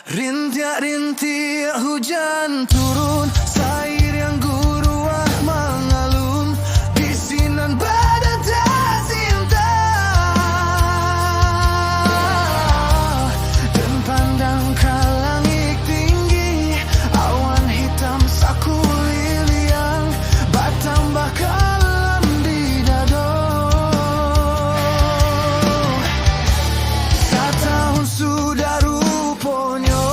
Rintik-rintik hujan turun, air yang guruah mengalun, bisinan badan tak cinta. Dan pandang ke langit tinggi, awan hitam sakulir yang bertambah kelam di dado. Setahun sudah rupanya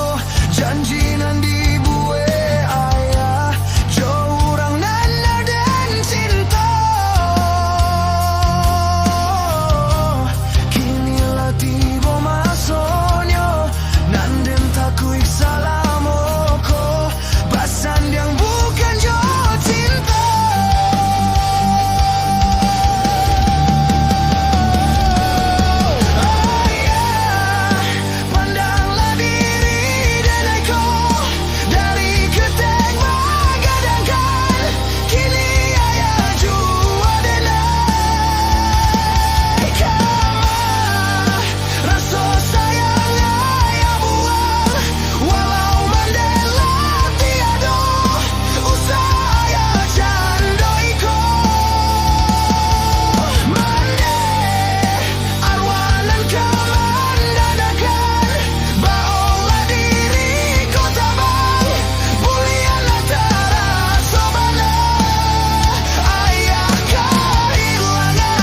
janji nan dibuat ayah, jauh orang nana dan cinta. Kinilah tiba masanya, nan den takui salamoko, basan yang bukan jo cinta. Ayah, pandanglah diri dan aku dari ketek menggadangkan, kini ayah jua denai kamar. Rasa sayang ayah buang, walau mandela tiada, usah ayah candoiko. Mande arwanan kemandadakan, baolah diri kau tabang, bulianlah terasa bana, ayah kehilangan.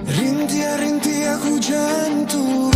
Rintik-rintik hujan turun,